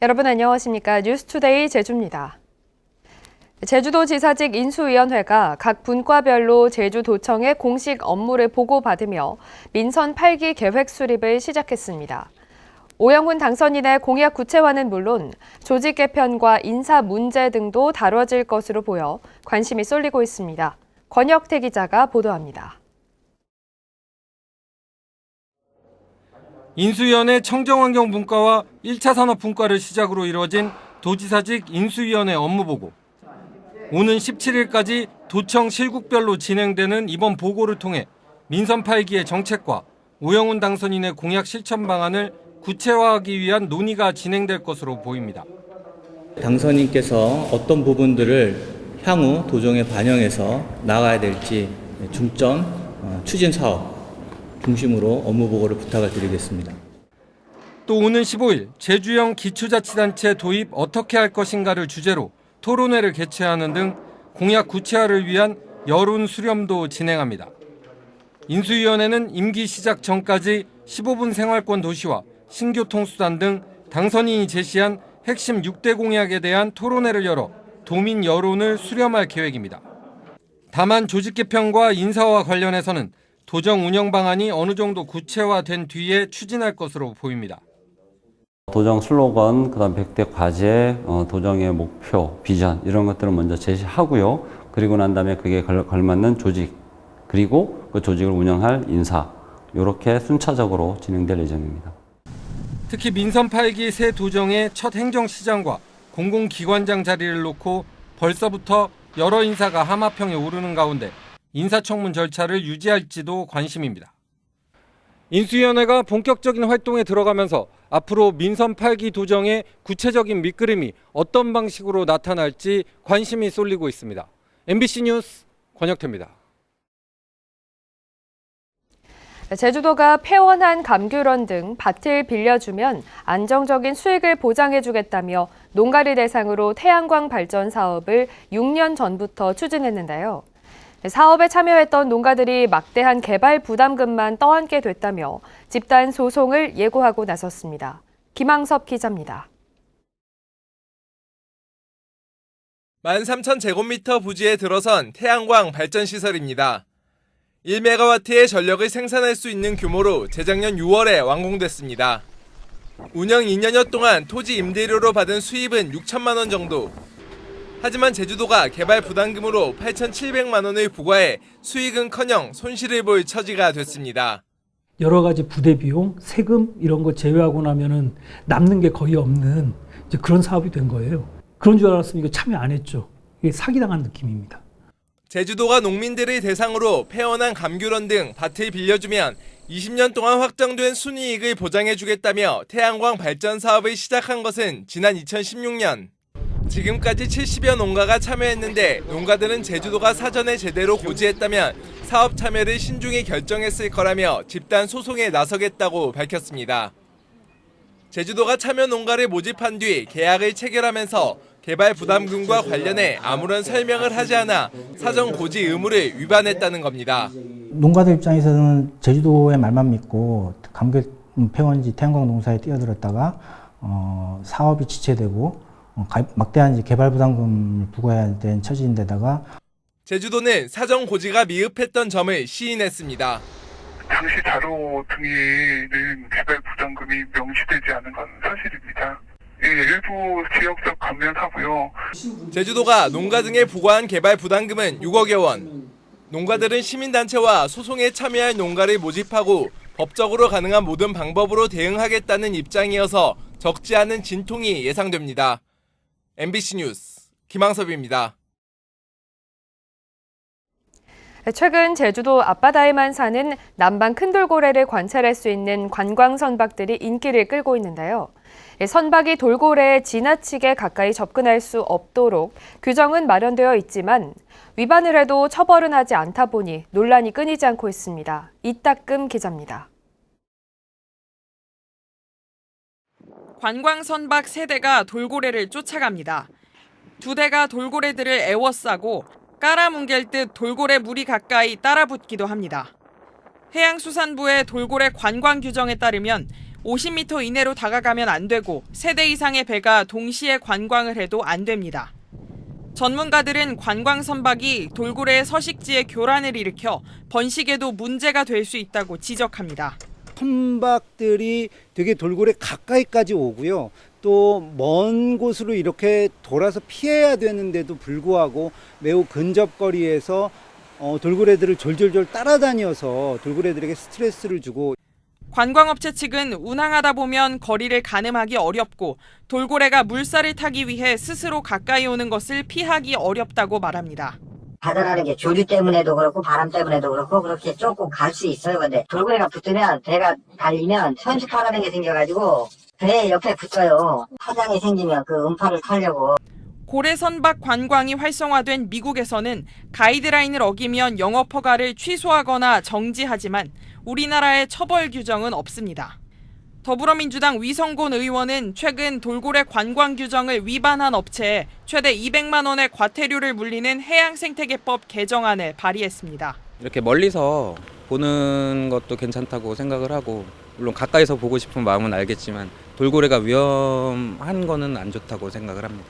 여러분 안녕하십니까? 뉴스투데이 제주입니다. 제주도지사직 인수위원회가 각 분과별로 제주도청의 공식 업무를 보고받으며 민선 8기 계획 수립을 시작했습니다. 오영훈 당선인의 공약 구체화는 물론 조직 개편과 인사 문제 등도 다뤄질 것으로 보여 관심이 쏠리고 있습니다. 권혁태 기자가 보도합니다. 인수위원회 청정환경분과와 1차 산업분과를 시작으로 이루어진 도지사직 인수위원회 업무보고. 오는 17일까지 도청 실국별로 진행되는 이번 보고를 통해 민선 8기의 정책과 오영훈 당선인의 공약 실천 방안을 구체화하기 위한 논의가 진행될 것으로 보입니다. 당선인께서 어떤 부분들을 향후 도정에 반영해서 나가야 될지 중점 추진 사업 중심으로 업무 보고를 부탁을 드리겠습니다. 또 오는 15일 제주형 기초자치단체 도입 어떻게 할 것인가를 주제로 토론회를 개최하는 등 공약 구체화를 위한 여론 수렴도 진행합니다. 인수위원회는 임기 시작 전까지 15분 생활권 도시와 신교통수단 등 당선인이 제시한 핵심 6대 공약에 대한 토론회를 열어 도민 여론을 수렴할 계획입니다. 다만 조직 개편과 인사와 관련해서는 도정 운영 방안이 어느 정도 구체화된 뒤에 추진할 것으로 보입니다. 도정 슬로건, 그다음 100대 과제, 도정의 목표, 비전 이런 것들을 먼저 제시하고요. 그리고 난 다음에 그게 걸맞는 조직, 그리고 그 조직을 운영할 인사 이렇게 순차적으로 진행될 예정입니다. 특히 민선 8기 새 도정의 첫 행정시장과 공공기관장 자리를 놓고 벌써부터 여러 인사가 하마평에 오르는 가운데 인사청문 절차를 유지할지도 관심입니다. 인수위원회가 본격적인 활동에 들어가면서 앞으로 민선 8기 도정의 구체적인 밑그림이 어떤 방식으로 나타날지 관심이 쏠리고 있습니다. MBC 뉴스 권혁태입니다. 제주도가 폐원한 감귤원 등 밭을 빌려주면 안정적인 수익을 보장해주겠다며 농가를 대상으로 태양광 발전 사업을 6년 전부터 추진했는데요. 사업에 참여했던 농가들이 막대한 개발 부담금만 떠안게 됐다며 집단 소송을 예고하고 나섰습니다. 김항섭 기자입니다. 13,000제곱미터 부지에 들어선 태양광 발전시설입니다. 1메가와트의 전력을 생산할 수 있는 규모로 재작년 6월에 완공됐습니다. 운영 2년여 동안 토지 임대료로 받은 수입은 6천만 원 정도. 하지만 제주도가 개발 부담금으로 8,700만 원을 부과해 수익은커녕 손실을 볼 처지가 됐습니다. 여러 가지 부대 비용, 세금 이런 거 제외하고 나면은 남는 게 거의 없는 이제 그런 사업이 된 거예요. 그런 줄 알았으면 이거 참여 안 했죠. 이게 사기당한 느낌입니다. 제주도가 농민들을 대상으로 폐원한 감귤원 등 밭을 빌려주면 20년 동안 확정된 순이익을 보장해주겠다며 태양광 발전 사업을 시작한 것은 지난 2016년. 지금까지 70여 농가가 참여했는데 농가들은 제주도가 사전에 제대로 고지했다면 사업 참여를 신중히 결정했을 거라며 집단 소송에 나서겠다고 밝혔습니다. 제주도가 참여 농가를 모집한 뒤 계약을 체결하면서 개발 부담금과 관련해 아무런 설명을 하지 않아 사전 고지 의무를 위반했다는 겁니다. 농가들 입장에서는 제주도의 말만 믿고 감귤 폐원지 태양광 농사에 뛰어들었다가 사업이 지체되고 막대한 개발 부담금을 부과해야 되는 처지인데다가 제주도는 사전 고지가 미흡했던 점을 시인했습니다. 당시 자료 등에는 개발 부담금이 명시되지 않은 건 사실입니다. 일부 지역적 감면하고요. 제주도가 농가 등에 부과한 개발 부담금은 6억여 원. 농가들은 시민단체와 소송에 참여할 농가를 모집하고 법적으로 가능한 모든 방법으로 대응하겠다는 입장이어서 적지 않은 진통이 예상됩니다. MBC 뉴스 김항섭입니다. 최근 제주도 앞바다에만 사는 남방 큰돌고래를 관찰할 수 있는 관광 선박들이 인기를 끌고 있는데요. 선박이 돌고래에 지나치게 가까이 접근할 수 없도록 규정은 마련되어 있지만 위반을 해도 처벌은 하지 않다 보니 논란이 끊이지 않고 있습니다. 이따금 기자입니다. 관광 선박 3대가 돌고래를 쫓아갑니다. 2대가 돌고래들을 에워싸고 깔아뭉갤 듯 돌고래 무리 가까이 따라붙기도 합니다. 해양수산부의 돌고래 관광 규정에 따르면 50m 이내로 다가가면 안 되고 3대 이상의 배가 동시에 관광을 해도 안 됩니다. 전문가들은 관광 선박이 돌고래의 서식지에 교란을 일으켜 번식에도 문제가 될 수 있다고 지적합니다. 선박들이 되게 돌고래 가까이까지 오고요. 또 먼 곳으로 이렇게 돌아서 피해야 되는데도 불구하고 매우 근접거리에서 돌고래들을 졸졸졸 따라다녀서 돌고래들에게 스트레스를 주고, 관광업체 측은 운항하다 보면 거리를 가늠하기 어렵고 돌고래가 물살을 타기 위해 스스로 가까이 오는 것을 피하기 어렵다고 말합니다. 바다라는 게 조류 때문에도 그렇고 바람 때문에도 그렇고 그렇게 조금 갈 수 있어요. 근데 돌고래가 붙으면 배가 달리면 현수파라는 게 생겨가지고 배 옆에 붙어요. 파장이 생기면 그 음파를 타려고. 고래 선박 관광이 활성화된 미국에서는 가이드라인을 어기면 영업 허가를 취소하거나 정지하지만 우리나라의 처벌 규정은 없습니다. 더불어민주당 위성곤 의원은 최근 돌고래 관광 규정을 위반한 업체에 최대 200만 원의 과태료를 물리는 해양생태계법 개정안을 발의했습니다. 이렇게 멀리서 보는 것도 괜찮다고 생각을 하고, 물론 가까이서 보고 싶은 마음은 알겠지만 돌고래가 위험한 거는 안 좋다고 생각을 합니다.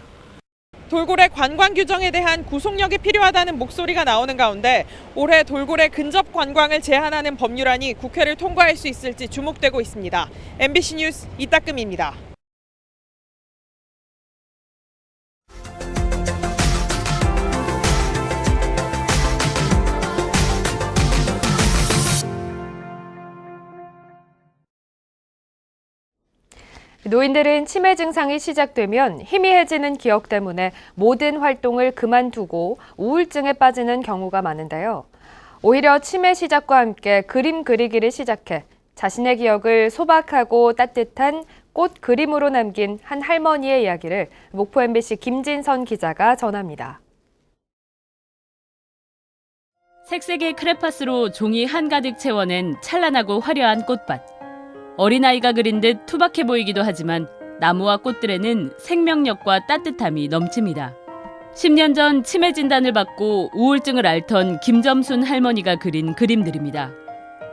돌고래 관광 규정에 대한 구속력이 필요하다는 목소리가 나오는 가운데 올해 돌고래 근접 관광을 제한하는 법률안이 국회를 통과할 수 있을지 주목되고 있습니다. MBC 뉴스 이따금입니다. 노인들은 치매 증상이 시작되면 희미해지는 기억 때문에 모든 활동을 그만두고 우울증에 빠지는 경우가 많은데요. 오히려 치매 시작과 함께 그림 그리기를 시작해 자신의 기억을 소박하고 따뜻한 꽃 그림으로 남긴 한 할머니의 이야기를 목포 MBC 김진선 기자가 전합니다. 색색의 크레파스로 종이 한가득 채워낸 찬란하고 화려한 꽃밭. 어린아이가 그린 듯 투박해 보이기도 하지만 나무와 꽃들에는 생명력과 따뜻함이 넘칩니다. 10년 전 치매 진단을 받고 우울증을 앓던 김점순 할머니가 그린 그림들입니다.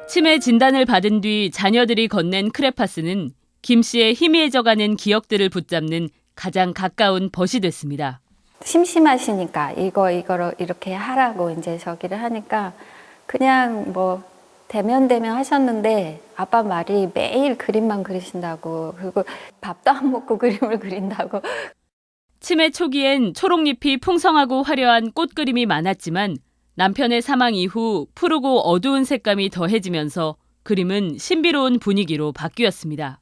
치매 진단을 받은 뒤 자녀들이 건넨 크레파스는 김 씨의 희미해져가는 기억들을 붙잡는 가장 가까운 벗이 됐습니다. 심심하시니까 이거로 이렇게 하라고 이제 저기를 하니까 그냥 뭐 대면 하셨는데 아빠 말이 매일 그림만 그리신다고, 그리고 밥도 안 먹고 그림을 그린다고. 치매 초기엔 초록잎이 풍성하고 화려한 꽃그림이 많았지만 남편의 사망 이후 푸르고 어두운 색감이 더해지면서 그림은 신비로운 분위기로 바뀌었습니다.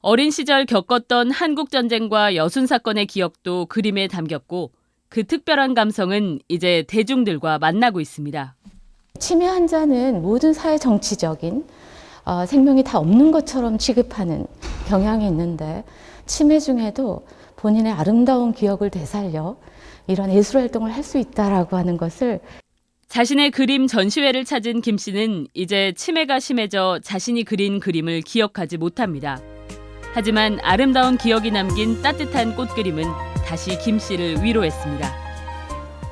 어린 시절 겪었던 한국전쟁과 여순사건의 기억도 그림에 담겼고 그 특별한 감성은 이제 대중들과 만나고 있습니다. 치매 환자는 모든 사회 정치적인 생명이 다 없는 것처럼 취급하는 경향이 있는데, 치매 중에도 본인의 아름다운 기억을 되살려 이런 예술 활동을 할 수 있다라고 하는 것을. 자신의 그림 전시회를 찾은 김 씨는 이제 치매가 심해져 자신이 그린 그림을 기억하지 못합니다. 하지만 아름다운 기억이 남긴 따뜻한 꽃그림은 다시 김 씨를 위로했습니다.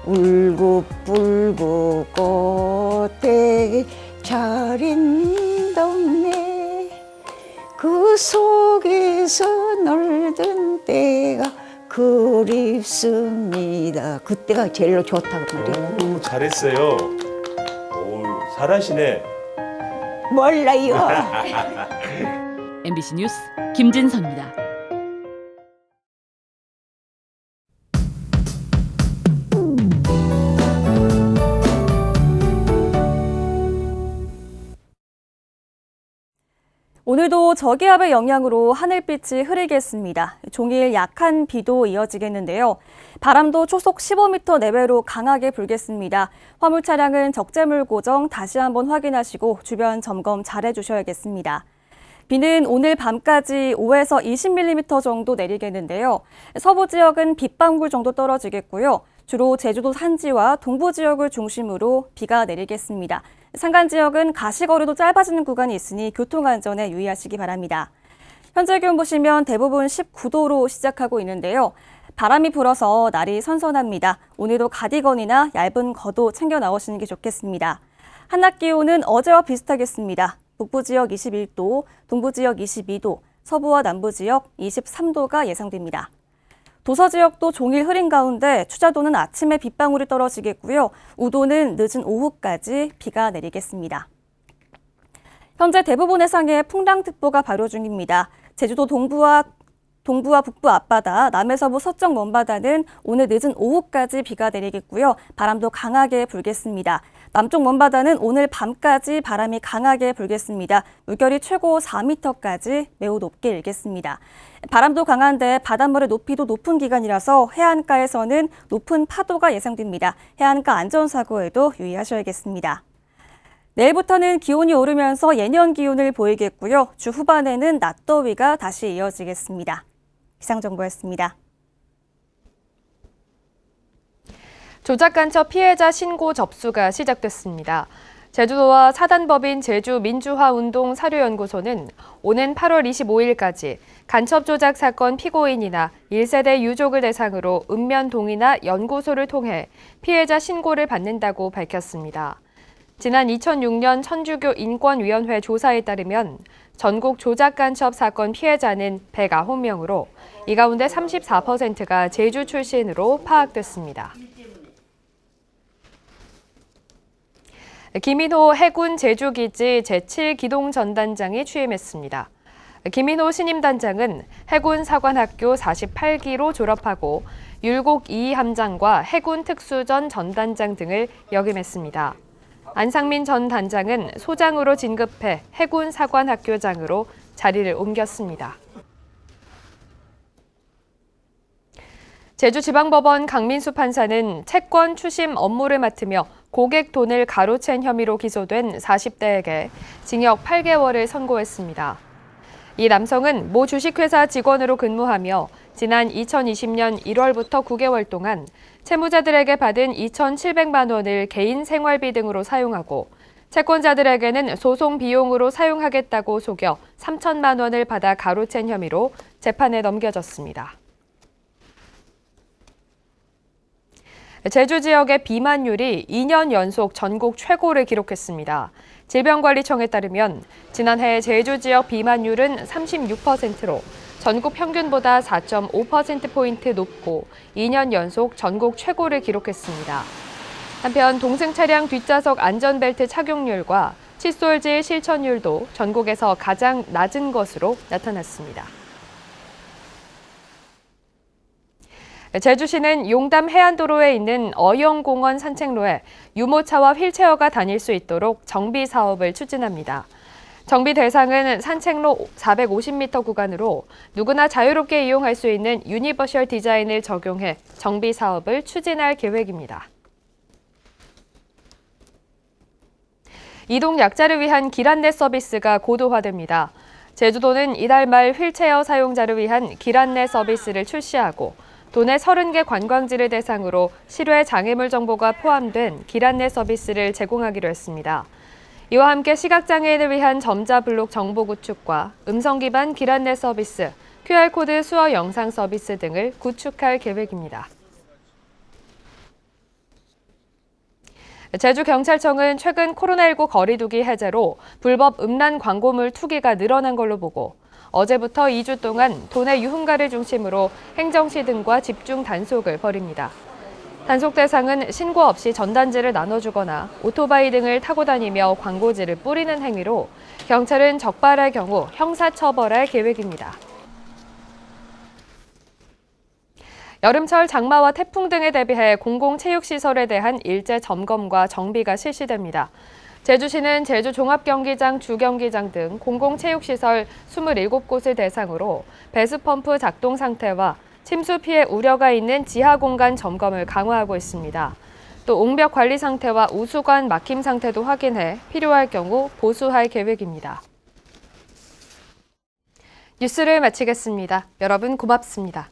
울고불고 꽃대 차린 동네, 그 속에서 놀던 때가 그립습니다. 그때가 제일 좋다고 말이에요. 오, 잘했어요. 오, 잘하시네. 몰라요. MBC 뉴스 김진선입니다. 오늘도 저기압의 영향으로 하늘빛이 흐리겠습니다. 종일 약한 비도 이어지겠는데요. 바람도 초속 15m 내외로 강하게 불겠습니다. 화물 차량은 적재물 고정 다시 한번 확인하시고 주변 점검 잘 해주셔야겠습니다. 비는 오늘 밤까지 5에서 20mm 정도 내리겠는데요. 서부 지역은 빗방울 정도 떨어지겠고요. 주로 제주도 산지와 동부 지역을 중심으로 비가 내리겠습니다. 산간 지역은 가시거리도 짧아지는 구간이 있으니 교통안전에 유의하시기 바랍니다. 현재 기온 보시면 대부분 19도로 시작하고 있는데요. 바람이 불어서 날이 선선합니다. 오늘도 가디건이나 얇은 겉옷 챙겨 나오시는 게 좋겠습니다. 한낮 기온은 어제와 비슷하겠습니다. 북부 지역 21도, 동부 지역 22도, 서부와 남부 지역 23도가 예상됩니다. 도서 지역도 종일 흐린 가운데 추자도는 아침에 빗방울이 떨어지겠고요. 우도는 늦은 오후까지 비가 내리겠습니다. 현재 대부분 해상에 풍랑특보가 발효 중입니다. 제주도 동부와 북부 앞바다, 남해서부 서쪽 먼바다는 오늘 늦은 오후까지 비가 내리겠고요. 바람도 강하게 불겠습니다. 남쪽 먼바다는 오늘 밤까지 바람이 강하게 불겠습니다. 물결이 최고 4m까지 매우 높게 일겠습니다. 바람도 강한데 바닷물의 높이도 높은 기간이라서 해안가에서는 높은 파도가 예상됩니다. 해안가 안전사고에도 유의하셔야겠습니다. 내일부터는 기온이 오르면서 예년 기온을 보이겠고요. 주 후반에는 낮더위가 다시 이어지겠습니다. 기상정보였습니다. 조작간첩 피해자 신고 접수가 시작됐습니다. 제주도와 사단법인 제주민주화운동 사료연구소는 오는 8월 25일까지 간첩 조작 사건 피고인이나 1세대 유족을 대상으로 읍면동이나 연구소를 통해 피해자 신고를 받는다고 밝혔습니다. 지난 2006년 천주교 인권위원회 조사에 따르면 전국 조작간첩 사건 피해자는 109명으로 이 가운데 34%가 제주 출신으로 파악됐습니다. 김인호 해군 제주기지 제7기동전단장이 취임했습니다. 김인호 신임단장은 해군 사관학교 48기로 졸업하고 율곡 2함장과 해군 특수전 전단장 등을 역임했습니다. 안상민 전 단장은 소장으로 진급해 해군 사관학교장으로 자리를 옮겼습니다. 제주지방법원 강민수 판사는 채권 추심 업무를 맡으며 고객 돈을 가로챈 혐의로 기소된 40대에게 징역 8개월을 선고했습니다. 이 남성은 모 주식회사 직원으로 근무하며 지난 2020년 1월부터 9개월 동안 채무자들에게 받은 2,700만 원을 개인 생활비 등으로 사용하고 채권자들에게는 소송 비용으로 사용하겠다고 속여 3천만 원을 받아 가로챈 혐의로 재판에 넘겨졌습니다. 제주 지역의 비만율이 2년 연속 전국 최고를 기록했습니다. 질병관리청에 따르면 지난해 제주 지역 비만율은 36%로 전국 평균보다 4.5%포인트 높고 2년 연속 전국 최고를 기록했습니다. 한편 동승 차량 뒷좌석 안전벨트 착용률과 칫솔질 실천율도 전국에서 가장 낮은 것으로 나타났습니다. 제주시는 용담 해안도로에 있는 어영공원 산책로에 유모차와 휠체어가 다닐 수 있도록 정비 사업을 추진합니다. 정비 대상은 산책로 450m 구간으로 누구나 자유롭게 이용할 수 있는 유니버셜 디자인을 적용해 정비 사업을 추진할 계획입니다. 이동 약자를 위한 길 안내 서비스가 고도화됩니다. 제주도는 이달 말 휠체어 사용자를 위한 길 안내 서비스를 출시하고 도내 30개 관광지를 대상으로 실외 장애물 정보가 포함된 길 안내 서비스를 제공하기로 했습니다. 이와 함께 시각장애인을 위한 점자 블록 정보 구축과 음성 기반 길 안내 서비스, QR코드 수어 영상 서비스 등을 구축할 계획입니다. 제주경찰청은 최근 코로나19 거리두기 해제로 불법 음란 광고물 투기가 늘어난 걸로 보고 어제부터 2주 동안 도내 유흥가를 중심으로 행정시 등과 집중 단속을 벌입니다. 단속 대상은 신고 없이 전단지를 나눠주거나 오토바이 등을 타고 다니며 광고지를 뿌리는 행위로 경찰은 적발할 경우 형사처벌할 계획입니다. 여름철 장마와 태풍 등에 대비해 공공체육시설에 대한 일제 점검과 정비가 실시됩니다. 제주시는 제주 종합경기장, 주경기장 등 공공체육시설 27곳을 대상으로 배수펌프 작동 상태와 침수 피해 우려가 있는 지하 공간 점검을 강화하고 있습니다. 또 옹벽 관리 상태와 우수관 막힘 상태도 확인해 필요할 경우 보수할 계획입니다. 뉴스를 마치겠습니다. 여러분 고맙습니다.